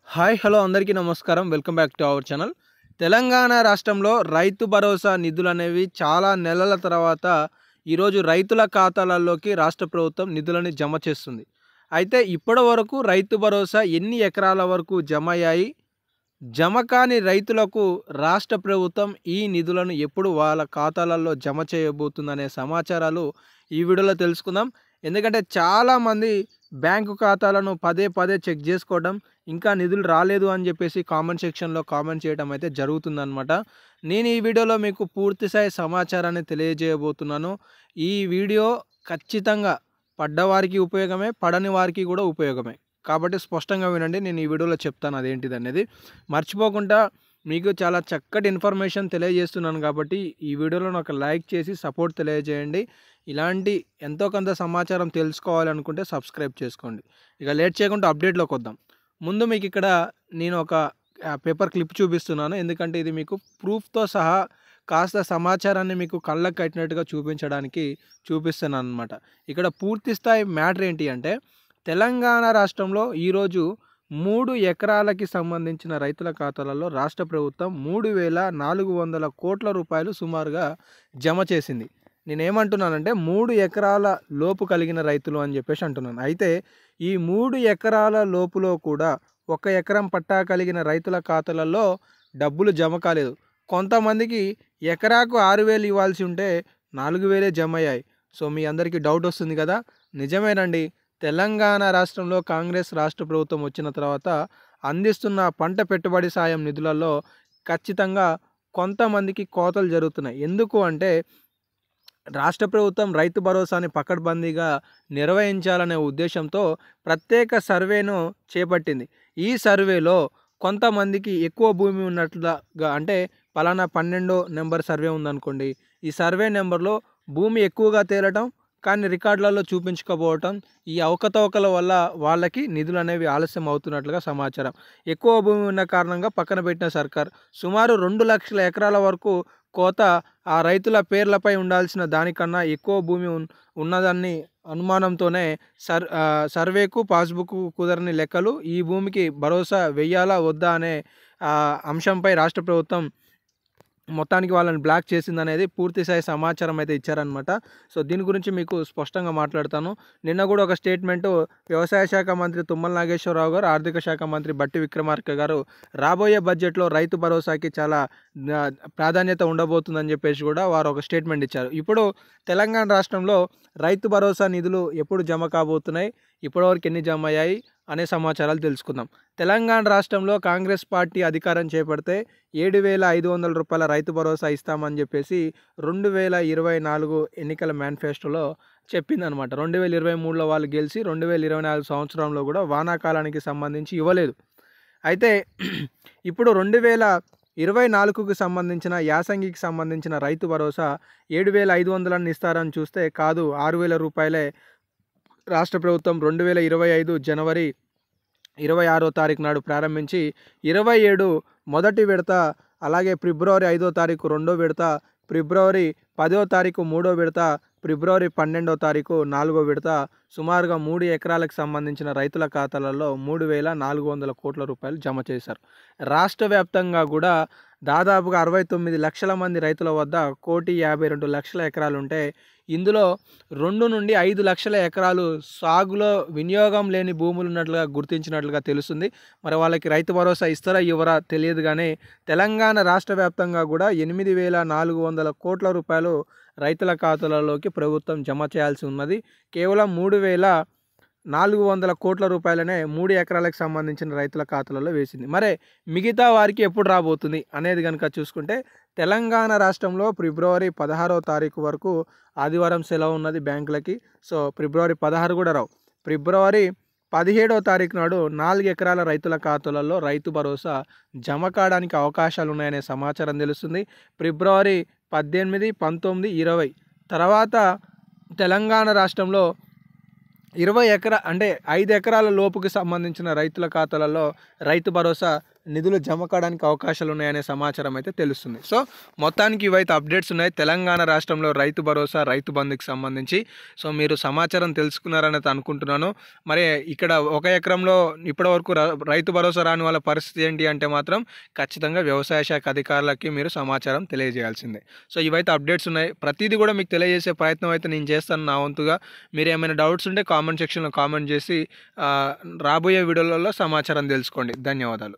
Hi hello అందరికీ నమస్కారం. Welcome back to our channel. Telangana రాష్ట్రంలో రైతు భరోసా నిధులనేవి చాలా నెలల తర్వాత ఈరోజు రైతుల ఖాతాలలోకి రాష్ట్ర ప్రభుత్వం నిధులని జమ చేస్తుంది. అయితే ఇప్పటి వరకు రైతు భరోసా ఎన్ని ఎకరాల వరకు జమ అయ్యాయి? జమ కాని రైతులకు రాష్ట్ర ప్రభుత్వం ఈ నిధులను ఎప్పుడు వాళ్ళ ఖాతాలలో జమ చేయబోతుందనే సమాచారాలు ఈ వీడియోలో తెలుసుకుందాం. ఎందుకంటే చాలామంది బ్యాంకు ఖాతాలను పదే పదే చెక్ చేసుకోవడం, ఇంకా నిధులు రాలేదు అని చెప్పేసి కామెంట్ సెక్షన్లో కామెంట్ చేయడం అయితే జరుగుతుందన్నమాట. నేను ఈ వీడియోలో మీకు పూర్తిస్థాయి సమాచారాన్ని తెలియజేయబోతున్నాను. ఈ వీడియో ఖచ్చితంగా పడ్డవారికి ఉపయోగమే, పడని వారికి కూడా ఉపయోగమే. కాబట్టి స్పష్టంగా వినండి. నేను ఈ వీడియోలో చెప్తాను అదేంటిదనేది. మర్చిపోకుండా మీకు చాలా చక్కటి ఇన్ఫర్మేషన్ తెలియజేస్తున్నాను కాబట్టి ఈ వీడియోలో నాకు లైక్ చేసి సపోర్ట్ తెలియజేయండి. ఇలాంటి ఎంతో కొంత సమాచారం తెలుసుకోవాలనుకుంటే సబ్స్క్రైబ్ చేసుకోండి. ఇక లేట్ చేయకుండా అప్డేట్లోకి వద్దాం. ముందు మీకు ఇక్కడ నేను ఒక పేపర్ క్లిప్ చూపిస్తున్నాను. ఎందుకంటే ఇది మీకు ప్రూఫ్తో సహా కాస్త సమాచారాన్ని మీకు కళ్ళకు కట్టినట్టుగా చూపించడానికి చూపిస్తున్నాను అనమాట. ఇక్కడ పూర్తి స్థాయి మ్యాటర్ ఏంటి అంటే, తెలంగాణ రాష్ట్రంలో ఈరోజు 3 ఎకరాలకి సంబంధించిన రైతుల ఖాతాలలో రాష్ట్ర ప్రభుత్వం 3,400 కోట్ల రూపాయలు సుమారుగా జమ చేసింది. నేనేమంటున్నానంటే 3 ఎకరాల లోపు కలిగిన రైతులు అని చెప్పేసి అంటున్నాను. అయితే ఈ 3 ఎకరాల లోపులో కూడా 1 ఎకరం పట్టా కలిగిన రైతుల ఖాతాలలో డబ్బులు జమ కాలేదు. కొంతమందికి ఎకరాకు 6,000 ఇవ్వాల్సి ఉంటే 4,000 జమ అయ్యాయి. సో మీ అందరికీ డౌట్ వస్తుంది కదా? నిజమేనండి. తెలంగాణ రాష్ట్రంలో కాంగ్రెస్ రాష్ట్ర ప్రభుత్వం వచ్చిన తర్వాత అందిస్తున్న పంట పెట్టుబడి సాయం నిధులలో ఖచ్చితంగా కొంతమందికి కోతలు జరుగుతున్నాయి. ఎందుకు అంటే రాష్ట్ర ప్రభుత్వం రైతు భరోసాని పకడ్బందీగా నిర్వహించాలనే ఉద్దేశంతో ప్రత్యేక సర్వేను చేపట్టింది. ఈ సర్వేలో కొంతమందికి ఎక్కువ భూమి ఉన్నట్లుగా, అంటే పలానా 12 నెంబర్ సర్వే ఉందనుకోండి, ఈ సర్వే నెంబర్లో భూమి ఎక్కువగా తేలటం కానీ రికార్డులలో చూపించకపోవటం, ఈ అవకతవకల వల్ల వాళ్ళకి నిధులు అనేవి ఆలస్యం అవుతున్నట్లుగా సమాచారం. ఎక్కువ భూమి ఉన్న కారణంగా పక్కన పెట్టిన సర్కార్ సుమారు 2 లక్షల ఎకరాల వరకు కోత ఆ రైతుల పేర్లపై ఉండాల్సిన దానికన్నా ఎక్కువ భూమి ఉన్నదాన్ని అనుమానంతోనే సర్వేకు పాస్బుక్ కుదరని లెక్కలు, ఈ భూమికి భరోసా వెయ్యాలా వద్దా అనే అంశంపై రాష్ట్ర ప్రభుత్వం మొత్తానికి వాళ్ళని బ్లాక్ చేసిందనేది పూర్తిస్థాయి సమాచారం అయితే ఇచ్చారనమాట. సో దీని గురించి మీకు స్పష్టంగా మాట్లాడతాను. నిన్న కూడా ఒక స్టేట్మెంటు వ్యవసాయ శాఖ మంత్రి తుమ్మల నాగేశ్వరరావు గారు, ఆర్థిక శాఖ మంత్రి బట్టి విక్రమార్క గారు రాబోయే బడ్జెట్లో రైతు భరోసాకి చాలా ప్రాధాన్యత ఉండబోతుందని చెప్పేసి కూడా వారు ఒక స్టేట్మెంట్ ఇచ్చారు. ఇప్పుడు తెలంగాణ రాష్ట్రంలో రైతు భరోసా నిధులు ఎప్పుడు జమ కాబోతున్నాయి, ఇప్పటివరకు ఎన్ని జమ అయ్యాయి అనే సమాచారాలు తెలుసుకుందాం. తెలంగాణ రాష్ట్రంలో కాంగ్రెస్ పార్టీ అధికారం చేపడితే 7,500 రూపాయల రైతు భరోసా ఇస్తామని చెప్పేసి 2024 ఎన్నికల మేనిఫెస్టోలో చెప్పిందనమాట. 2023లో వాళ్ళు గెలిచి 2024 సంవత్సరంలో కూడా వానాకాలానికి సంబంధించి ఇవ్వలేదు. అయితే ఇప్పుడు 2024కు సంబంధించిన యాసంగికి సంబంధించిన రైతు భరోసా 7,500 ఇస్తారని చూస్తే కాదు, 6,000 రూపాయలే రాష్ట్ర ప్రభుత్వం 2025 జనవరి 26వ తారీఖు నాడు ప్రారంభించి 27 మొదటి విడత, అలాగే ఫిబ్రవరి 5వ తారీఖు 2వ విడత, ఫిబ్రవరి 10వ తారీఖు 3వ విడత, ఫిబ్రవరి 12వ తారీఖు 4వ విడత సుమారుగా 3 ఎకరాలకు సంబంధించిన రైతుల ఖాతాలలో 3,400 కోట్ల రూపాయలు జమ చేశారు. రాష్ట్ర వ్యాప్తంగా కూడా దాదాపుగా 69 లక్షల మంది రైతుల వద్ద 1,52,00,000 ఎకరాలు ఉంటే ఇందులో 2 నుండి 5 లక్షల ఎకరాలు సాగులో వినియోగం లేని భూములు ఉన్నట్లుగా గుర్తించినట్లుగా తెలుస్తుంది. మరి వాళ్ళకి రైతు భరోసా ఇస్తారా ఇవ్వరా తెలియదు. కానీ తెలంగాణ రాష్ట్ర వ్యాప్తంగా కూడా 8,400 కోట్ల రూపాయలు రైతుల ఖాతాలలోకి ప్రభుత్వం జమ చేయాల్సి ఉన్నది. కేవలం 3,400 కోట్ల రూపాయలనే 3 ఎకరాలకు సంబంధించిన రైతుల ఖాతాలలో వేసింది. మరి మిగతా వారికి ఎప్పుడు రాబోతుంది అనేది కనుక చూసుకుంటే, తెలంగాణ రాష్ట్రంలో ఫిబ్రవరి 16వ తారీఖు వరకు ఆదివారం సెలవు ఉన్నది బ్యాంకులకి. సో ఫిబ్రవరి 16 కూడా రావు. ఫిబ్రవరి 17వ తారీఖు నాడు 4 ఎకరాల రైతుల ఖాతాలలో రైతు భరోసా జమ కావడానికి అవకాశాలు ఉన్నాయనే సమాచారం తెలుస్తుంది. ఫిబ్రవరి 18, 19, 20 తర్వాత తెలంగాణ రాష్ట్రంలో 5 ఎకరాల లోపుకి సంబంధించిన రైతుల ఖాతాలలో రైతు భరోసా నిధులు జమ కావడానికి అవకాశాలు ఉన్నాయనే సమాచారం అయితే తెలుస్తుంది. సో మొత్తానికి ఇవైతే అప్డేట్స్ ఉన్నాయి తెలంగాణ రాష్ట్రంలో రైతు భరోసా, రైతు బంధుకి సంబంధించి. సో మీరు సమాచారం తెలుసుకున్నారని అనుకుంటున్నాను. మరి ఇక్కడ 1 ఎకరంలో ఇప్పటివరకు రైతు భరోసా రాని వాళ్ళ పరిస్థితి ఏంటి అంటే మాత్రం ఖచ్చితంగా వ్యవసాయ శాఖ అధికారులకి మీరు సమాచారం తెలియజేయాల్సిందే. సో ఇవైతే అప్డేట్స్ ఉన్నాయి. ప్రతిదీ కూడా మీకు తెలియజేసే ప్రయత్నం అయితే నేను చేస్తాను నా వంతుగా. మీరు ఏమైనా డౌట్స్ ఉంటే కామెంట్ సెక్షన్లో కామెంట్ చేసి రాబోయే వీడియోలలో సమాచారం తెలుసుకోండి. ధన్యవాదాలు.